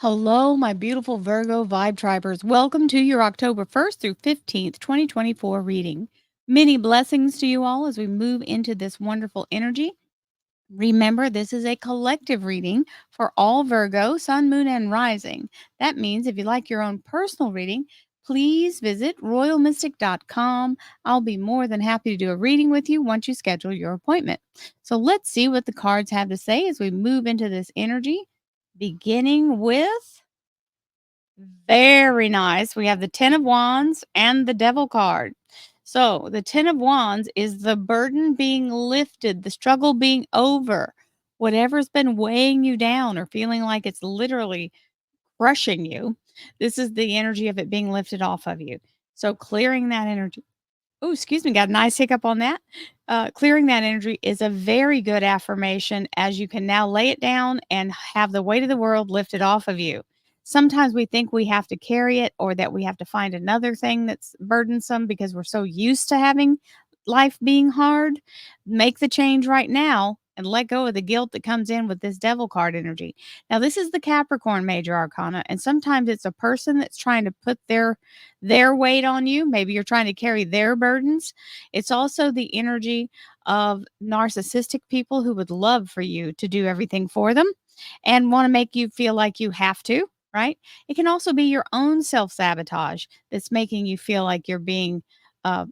Hello, my beautiful Virgo vibe tribers. Welcome to your October 1st through 15th, 2024 reading. Many blessings to you all as we move into this wonderful energy. Remember, this is a collective reading for all Virgo, Sun, Moon, and Rising. That means if you like your own personal reading, please visit royalmystic.com. I'll be more than happy to do a reading with you once you schedule your appointment. So let's see what the cards have to say as we move into this energy, beginning with very nice. We have the 10 of Wands and the Devil card. So, the 10 of Wands is the burden being lifted, the struggle being over. Whatever's been weighing you down or feeling like it's literally crushing you, this is the energy of it being lifted off of you. So, clearing that energy. Oh, excuse me, got a nice hiccup on that. Clearing that energy is a very good affirmation as you can now lay it down and have the weight of the world lifted off of you. Sometimes we think we have to carry it or that we have to find another thing that's burdensome because we're so used to having life being hard. Make the change right now and let go of the guilt that comes in with this devil card energy. Now, this is the Capricorn major arcana, and sometimes it's a person that's trying to put their weight on you. Maybe you're trying to carry their burdens. It's also the energy of narcissistic people who would love for you to do everything for them and want to make you feel like you have to, right? It can also be your own self sabotage that's making you feel like you're being, uh,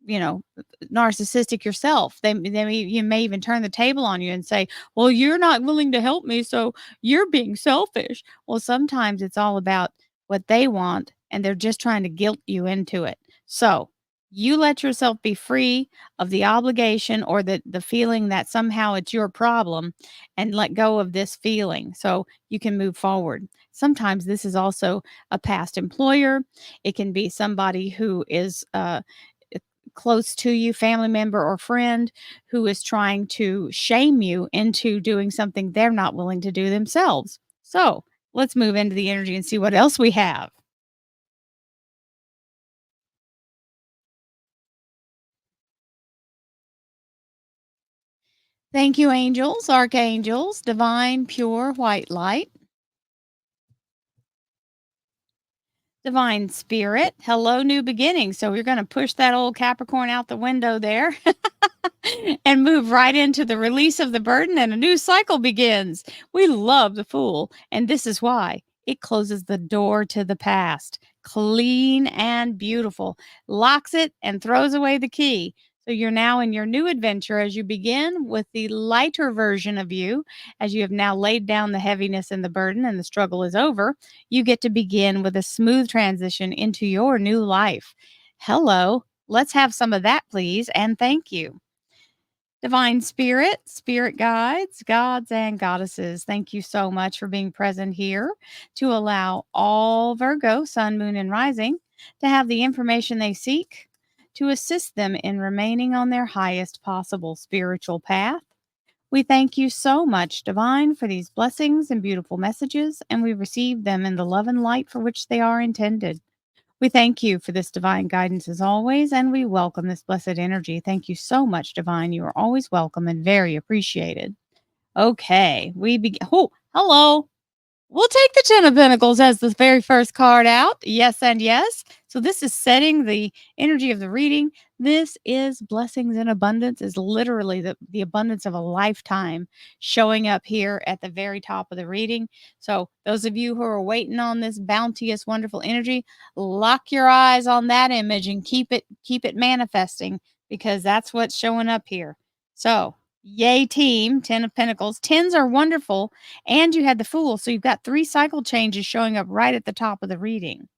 you know, narcissistic yourself. You may even turn the table on you and say, "Well, you're not willing to help me, so you're being selfish." Well, sometimes it's all about what they want and they're just trying to guilt you into it. So, you let yourself be free of the obligation or the feeling that somehow it's your problem and let go of this feeling so you can move forward. Sometimes this is also a past employer. It can be somebody who is close to you, family member or friend who is trying to shame you into doing something they're not willing to do themselves. So let's move into the energy and see what else we have. Thank you, angels, archangels, divine, pure white light, divine spirit. Hello, new beginning. So we're going to push that old Capricorn out the window there and move right into the release of the burden, and a new cycle begins. We love the Fool, and this is why it closes the door to the past, clean and beautiful, locks it and throws away the key. So you're now in your new adventure as you begin with the lighter version of you, as you have now laid down the heaviness and the burden, and the struggle is over. You get to begin with a smooth transition into your new life. Hello, let's have some of that, please, and thank you. Divine Spirit, Spirit Guides, Gods, and Goddesses, thank you so much for being present here to allow all Virgo, Sun, Moon, and Rising to have the information they seek to assist them in remaining on their highest possible spiritual path. We thank you so much, Divine, for these blessings and beautiful messages, and we receive them in the love and light for which they are intended. We thank you for this divine guidance as always, and we welcome this blessed energy. Thank you so much, Divine. You are always welcome and very appreciated. Okay, we begin. Oh, hello. We'll take the 10 of Pentacles as the very first card out. Yes, and yes. So this is setting the energy of the reading. This is blessings in abundance, is literally the abundance of a lifetime showing up here at the very top of the reading. So those of you who are waiting on this bounteous, wonderful energy, lock your eyes on that image and keep it manifesting, because that's what's showing up here. So yay team, 10 of Pentacles. Tens are wonderful, and you had the Fool, so you've got 3 cycle changes showing up right at the top of the reading.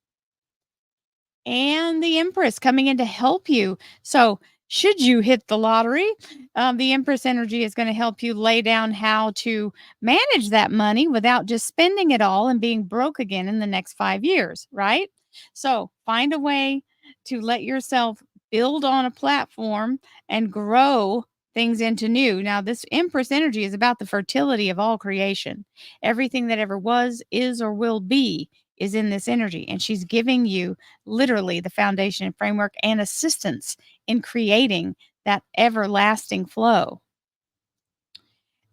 And the Empress coming in to help you. So, should you hit the lottery, the Empress energy is going to help you lay down how to manage that money without just spending it all and being broke again in the next 5 years, right? So, find a way to let yourself build on a platform and grow things into new. Now, this Empress energy is about the fertility of all creation. Everything that ever was, is, or will be is in this energy, and she's giving you literally the foundation and framework and assistance in creating that everlasting flow.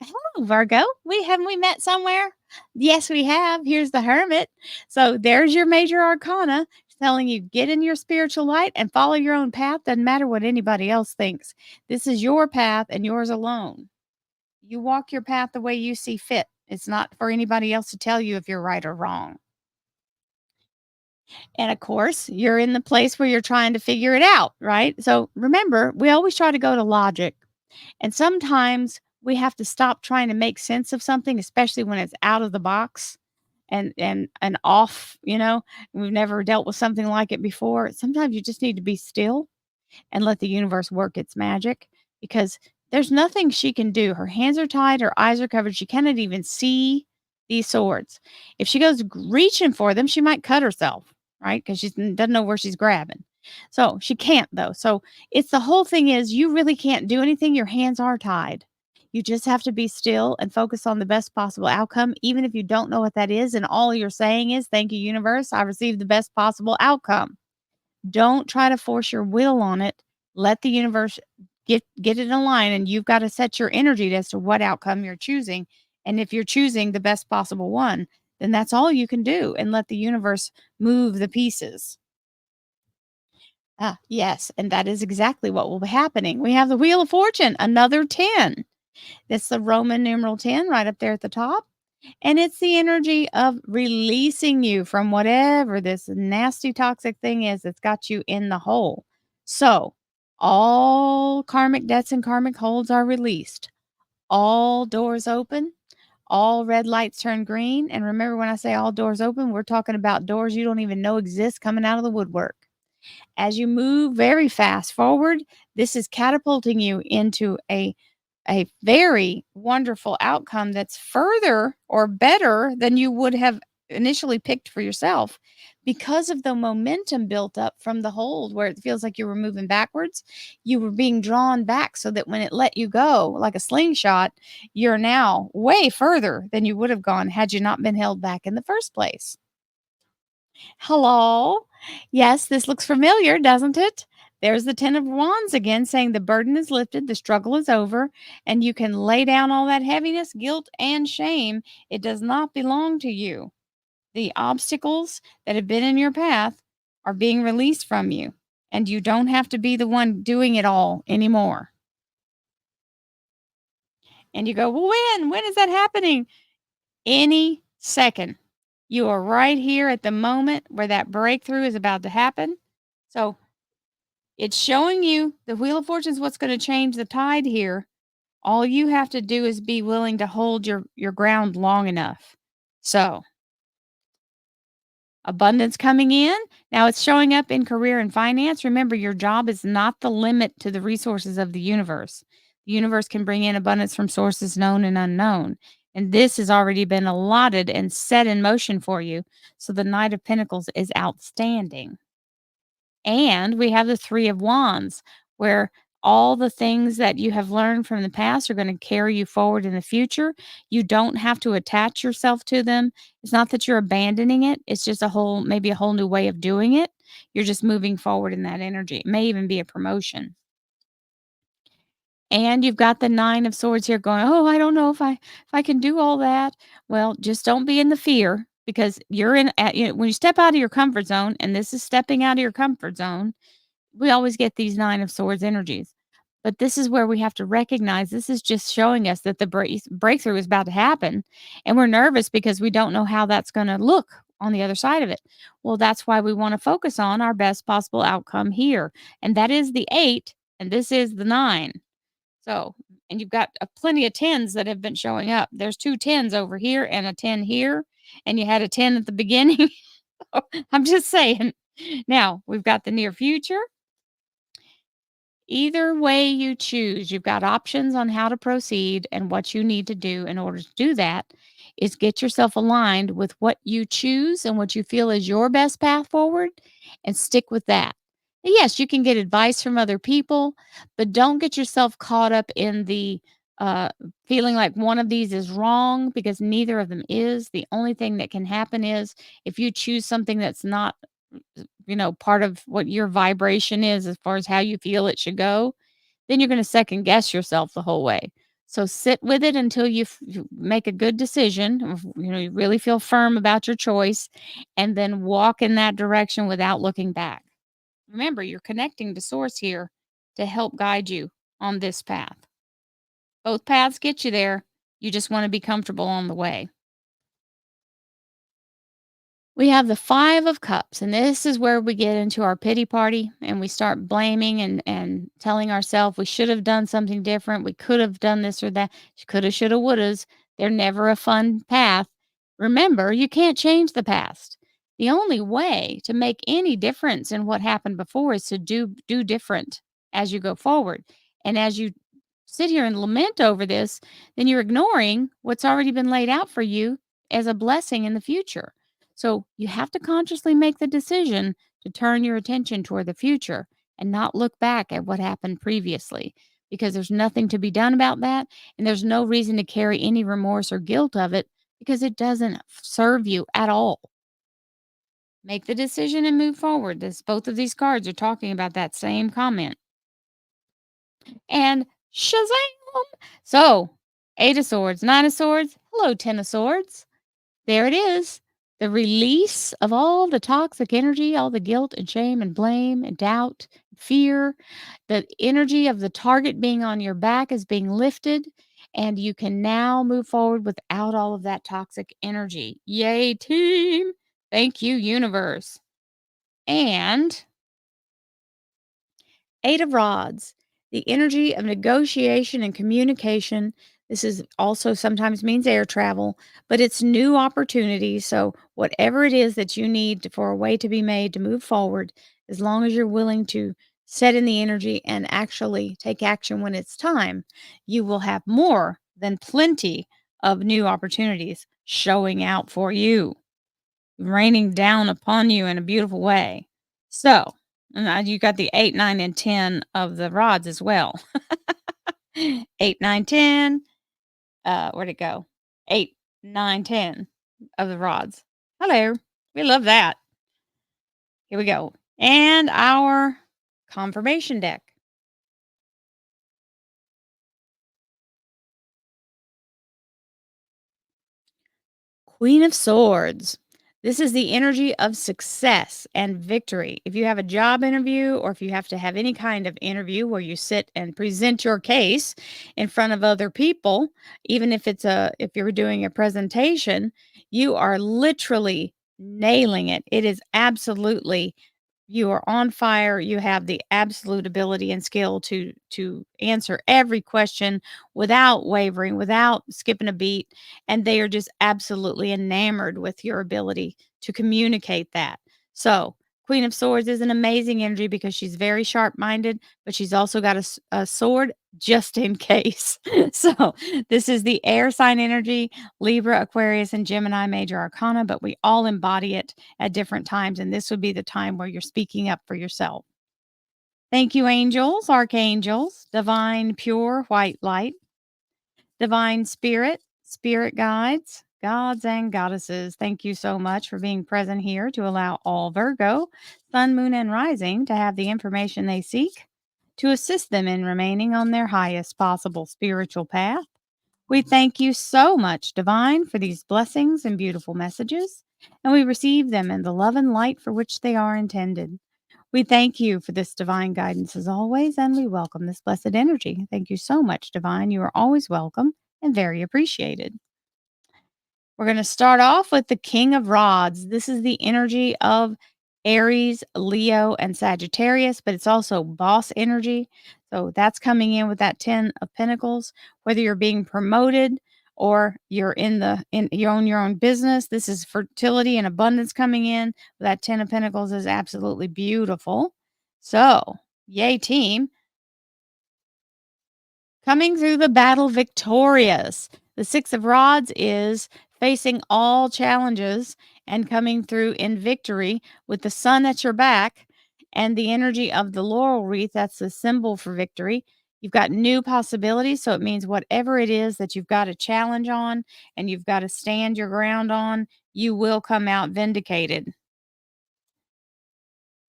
Hello, Virgo. We haven't we met somewhere? Yes, we have. Here's the Hermit. So there's your major arcana telling you get in your spiritual light and follow your own path. Doesn't matter what anybody else thinks. This is your path and yours alone. You walk your path the way you see fit. It's not for anybody else to tell you if you're right or wrong. And of course, you're in the place where you're trying to figure it out, right? So remember, we always try to go to logic. And sometimes we have to stop trying to make sense of something, especially when it's out of the box and off, We've never dealt with something like it before. Sometimes you just need to be still and let the universe work its magic because there's nothing she can do. Her hands are tied, her eyes are covered. She cannot even see these swords. If she goes reaching for them, she might cut herself, right? Because she doesn't know where she's grabbing. So she can't, though. So it's the whole thing is you really can't do anything. Your hands are tied. You just have to be still and focus on the best possible outcome, even if you don't know what that is. And all you're saying is, thank you, universe. I received the best possible outcome. Don't try to force your will on it. Let the universe get it in line, and you've got to set your energy as to what outcome you're choosing. And if you're choosing the best possible one, then that's all you can do and let the universe move the pieces. Ah, yes, and that is exactly what will be happening. We have the Wheel of Fortune, another 10. That's the Roman numeral 10 right up there at the top. And it's the energy of releasing you from whatever this nasty toxic thing is that's got you in the hole. So, all karmic debts and karmic holds are released. All doors open. All red lights turn green. And remember, when I say all doors open, we're talking about doors you don't even know exist coming out of the woodwork. As you move very fast forward, this is catapulting you into a very wonderful outcome that's further or better than you would have initially picked for yourself because of the momentum built up from the hold where it feels like you were moving backwards. You were being drawn back so that when it let you go like a slingshot, you're now way further than you would have gone had you not been held back in the first place. Hello. Yes, this looks familiar, doesn't it? There's the 10 of Wands again saying the burden is lifted, the struggle is over, and you can lay down all that heaviness, guilt, and shame. It does not belong to you. The obstacles that have been in your path are being released from you, and you don't have to be the one doing it all anymore. And you go, well, when? When is that happening? Any second. You are right here at the moment where that breakthrough is about to happen. So it's showing you the Wheel of Fortune is what's going to change the tide here. All you have to do is be willing to hold your ground long enough. So abundance coming in. Now it's showing up in career and finance. Remember, your job is not the limit to the resources of the universe. The universe can bring in abundance from sources known and unknown. And this has already been allotted and set in motion for you. So the Knight of Pentacles is outstanding. And we have the 3 of Wands, where all the things that you have learned from the past are going to carry you forward in the future. You don't have to attach yourself to them. It's not that you're abandoning it. It's just maybe a whole new way of doing it. You're just moving forward in that energy. It may even be a promotion. And you've got the 9 of Swords here going, "Oh, I don't know if I can do all that." Well, just don't be in the fear because you're when you step out of your comfort zone, and this is stepping out of your comfort zone, we always get these 9 of Swords energies. But this is where we have to recognize this is just showing us that the breakthrough is about to happen. And we're nervous because we don't know how that's going to look on the other side of it. Well, that's why we want to focus on our best possible outcome here. And that is the 8, and this is the 9. So, and you've got plenty of 10s that have been showing up. There's 2 10s over here and a 10 here. And you had a 10 at the beginning. I'm just saying. Now, we've got the near future. Either way you choose, you've got options on how to proceed, and what you need to do in order to do that is get yourself aligned with what you choose and what you feel is your best path forward and stick with that. Yes, you can get advice from other people, but don't get yourself caught up in the uh, feeling like one of these is wrong because neither of them is. The only thing that can happen is if you choose something that's not part of what your vibration is as far as how you feel it should go, then you're going to second guess yourself the whole way. So sit with it until you make a good decision, you really feel firm about your choice, and then walk in that direction without looking back. Remember, you're connecting to source here to help guide you on this path. Both paths get you there. You just want to be comfortable on the way. We have the 5 of cups, and this is where we get into our pity party and we start blaming and telling ourselves we should have done something different. We could have done this or that. Coulda, shoulda, wouldas. They're never a fun path. Remember, you can't change the past. The only way to make any difference in what happened before is to do different as you go forward. And as you sit here and lament over this, then you're ignoring what's already been laid out for you as a blessing in the future. So you have to consciously make the decision to turn your attention toward the future and not look back at what happened previously because there's nothing to be done about that. And there's no reason to carry any remorse or guilt of it because it doesn't serve you at all. Make the decision and move forward. Both of these cards are talking about that same comment. And shazam! So, 8 of Swords, 9 of Swords, hello, 10 of Swords. There it is. The release of all the toxic energy, all the guilt and shame and blame and doubt, fear. The energy of the target being on your back is being lifted, and you can now move forward without all of that toxic energy. Yay, team. Thank you, universe. And 8 of Rods, the energy of negotiation and communication. This is also sometimes means air travel, but it's new opportunities. So, whatever it is that you need for a way to be made to move forward, as long as you're willing to set in the energy and actually take action when it's time, you will have more than plenty of new opportunities showing out for you, raining down upon you in a beautiful way. So, and you got the 8, 9, and 10 of the rods as well. 8, 9, 10. Where'd it go? 8, 9, 10 of the rods. Hello. We love that. Here we go. And our confirmation deck. Queen of Swords. This is the energy of success and victory. If you have a job interview or if you have to have any kind of interview where you sit and present your case in front of other people, even if you're doing a presentation, you are literally nailing it. It is absolutely you are on fire. You have the absolute ability and skill to answer every question without wavering, without skipping a beat, and they are just absolutely enamored with your ability to communicate that. So, Queen of Swords is an amazing energy because she's very sharp-minded, but she's also got a sword just in case. So, this is the air sign energy, Libra, Aquarius, and Gemini major arcana, but we all embody it at different times, and this would be the time where you're speaking up for yourself. Thank you, angels, archangels, divine, pure, white light, divine spirit, spirit guides, gods, and goddesses. Thank you so much for being present here to allow all Virgo, sun, moon, and rising to have the information they seek to assist them in remaining on their highest possible spiritual path. We thank you so much, Divine, for these blessings and beautiful messages, and we receive them in the love and light for which they are intended. We thank you for this divine guidance as always, and we welcome this blessed energy. Thank you so much, Divine. You are always welcome and very appreciated. We're going to start off with the King of Rods. This is the energy of Aries, Leo, and Sagittarius, but it's also boss energy. So that's coming in with that 10 of Pentacles. Whether you're being promoted or you own your own business, this is fertility and abundance coming in. That 10 of Pentacles is absolutely beautiful. So, yay team. Coming through the battle victorious. The 6 of Rods is facing all challenges and coming through in victory with the sun at your back and the energy of the laurel wreath. That's the symbol for victory. You've got new possibilities. So it means whatever it is that you've got a challenge on and you've got to stand your ground on, you will come out vindicated.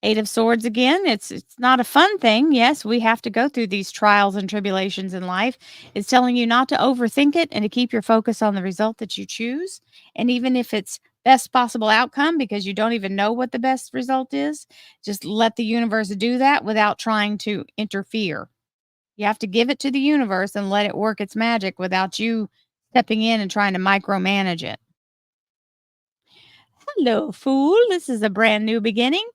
Eight of Swords again, it's not a fun thing. Yes, we have to go through these trials and tribulations in life. It's telling you not to overthink it and to keep your focus on the result that you choose. And even if it's best possible outcome because you don't even know what the best result is, just let the universe do that without trying to interfere. You have to give it to the universe and let it work its magic without you stepping in and trying to micromanage it. Hello, fool. This is a brand new beginning.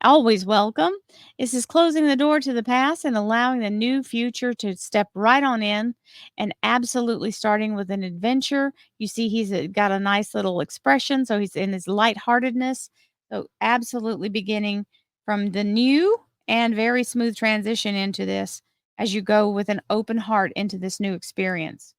Always welcome. This is closing the door to the past and allowing the new future to step right on in and absolutely starting with an adventure. You see, he's got a nice little expression. So he's in his lightheartedness. So, absolutely beginning from the new and very smooth transition into this as you go with an open heart into this new experience.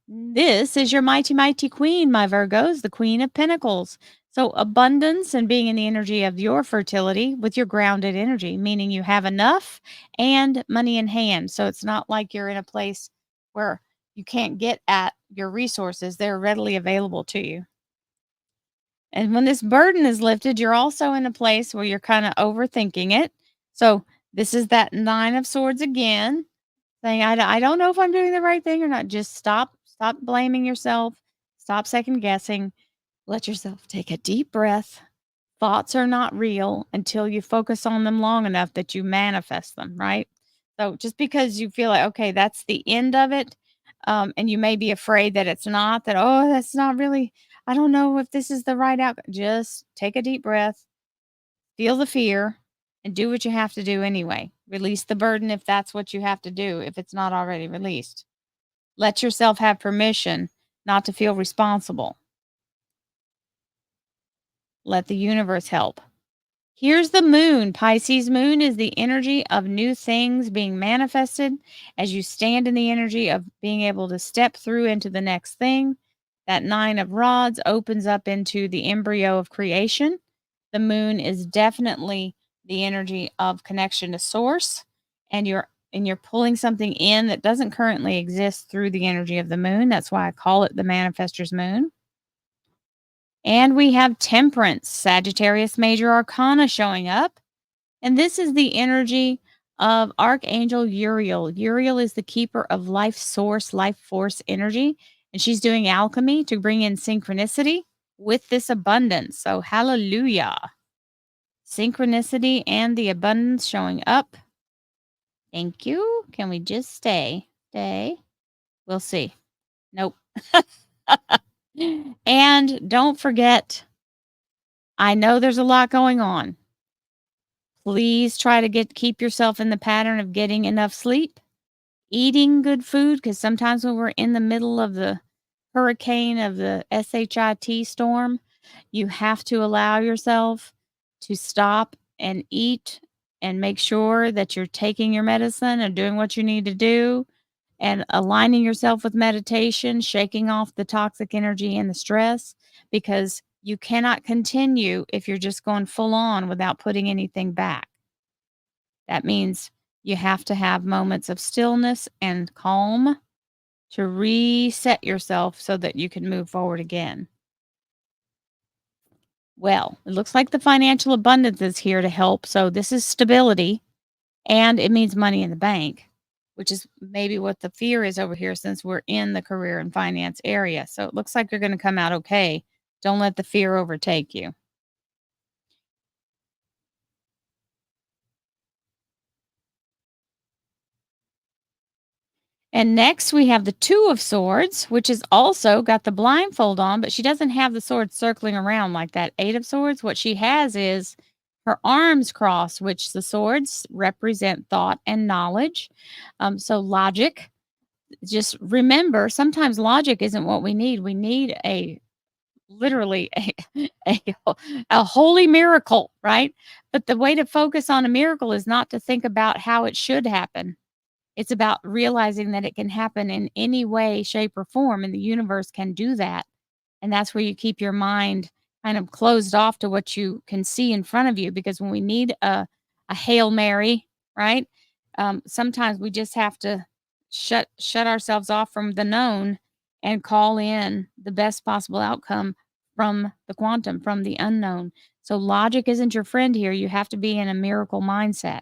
This is your mighty, mighty queen, my Virgos, the queen of pentacles. So, abundance and being in the energy of your fertility with your grounded energy, meaning you have enough and money in hand. So, it's not like you're in a place where you can't get at your resources, they're readily available to you. And when this burden is lifted, you're also in a place where you're kind of overthinking it. So, this is that Nine of Swords again saying, I don't know if I'm doing the right thing or not. Just stop blaming yourself. Stop second guessing. Let yourself take a deep breath. Thoughts are not real until you focus on them long enough that you manifest them, right? So just because you feel like, okay, that's the end of it, and you may be afraid that it's not, that, oh, that's not really, I don't know if this is the right outcome. Just take a deep breath, feel the fear, and do what you have to do anyway. Release the burden if that's what you have to do, if it's not already released. Let yourself have permission not to feel responsible. Let the universe help. Here's the moon. Pisces moon is the energy of new things being manifested as you stand in the energy of being able to step through into the next thing. That Nine of Rods opens up into the embryo of creation. The moon is definitely the energy of connection to source, and you're pulling something in that doesn't currently exist through the energy of the moon. That's why I call it the manifestor's moon. And we have Temperance, Sagittarius major arcana showing up. And this is the energy of Archangel Uriel. Uriel is the keeper of life source, life force energy. And she's doing alchemy to bring in synchronicity with this abundance. So, hallelujah. Synchronicity and the abundance showing up. Thank you. Can we just stay? Stay. We'll see. Nope. And don't forget, I know there's a lot going on. Please try to keep yourself in the pattern of getting enough sleep, eating good food, because sometimes when we're in the middle of the hurricane of the SHIT storm, you have to allow yourself to stop and eat and make sure that you're taking your medicine and doing what you need to do and aligning yourself with meditation, shaking off the toxic energy and the stress, because you cannot continue if you're just going full on without putting anything back. That means you have to have moments of stillness and calm to reset yourself so that you can move forward again. Well, it looks like the financial abundance is here to help. So this is stability and it means money in the bank, which is maybe what the fear is over here since we're in the career and finance area. So it looks like you're going to come out okay. Don't let the fear overtake you. And next we have the Two of Swords, which is also got the blindfold on, but she doesn't have the sword circling around like that Eight of Swords. What she has is her arms crossed, which the swords represent thought and knowledge. So logic. Just remember, sometimes logic isn't what we need. We need literally a, a holy miracle, right? But the way to focus on a miracle is not to think about how it should happen. It's about realizing that it can happen in any way, shape, or form, and the universe can do that. And that's where you keep your mind kind of closed off to what you can see in front of you. Because when we need a Hail Mary, right? Sometimes we just have to shut ourselves off from the known and call in the best possible outcome from the quantum, from the unknown. So logic isn't your friend here. You have to be in a miracle mindset.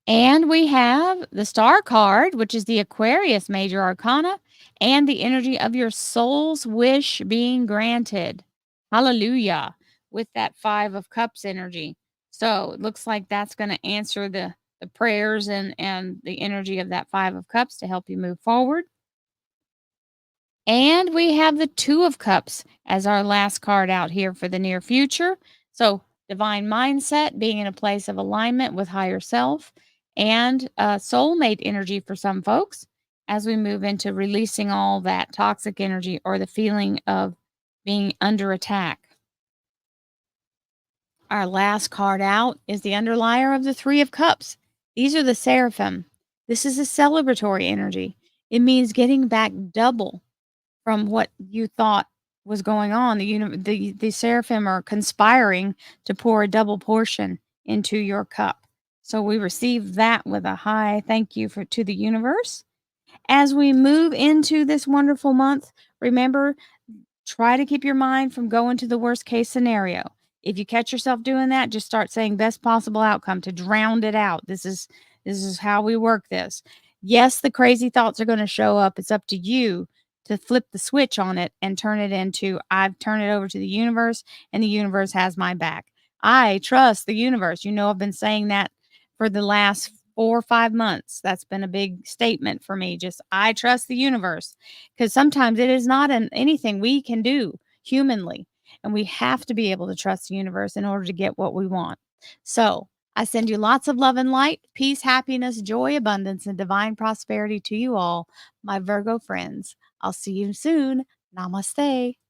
And we have the Star card, which is the Aquarius major arcana, and the energy of your soul's wish being granted. Hallelujah. With that 5 of cups energy. So it looks like that's going to answer the prayers and the energy of that 5 of cups to help you move forward. And we have the 2 of cups as our last card out here for the near future. So, divine mindset, being in a place of alignment with higher self, and soulmate energy for some folks as we move into releasing all that toxic energy or the feeling of being under attack. Our last card out is the underlier of the 3 of cups. These are the seraphim. This is a celebratory energy. It means getting back double from what you thought was going on. The seraphim are conspiring to pour a double portion into your cup. So we receive that with a high thank you to the universe. As we move into this wonderful month, remember, try to keep your mind from going to the worst case scenario. If you catch yourself doing that, just start saying best possible outcome to drown it out. This is how we work this. Yes, the crazy thoughts are going to show up. It's up to you to flip the switch on it and turn it into I've turned it over to the universe and the universe has my back. I trust the universe. I've been saying that for the last 4 or 5 months. That's been a big statement for me. Just I trust the universe because sometimes it is not anything we can do humanly. And we have to be able to trust the universe in order to get what we want. So I send you lots of love and light, peace, happiness, joy, abundance, and divine prosperity to you all, my Virgo friends. I'll see you soon. Namaste.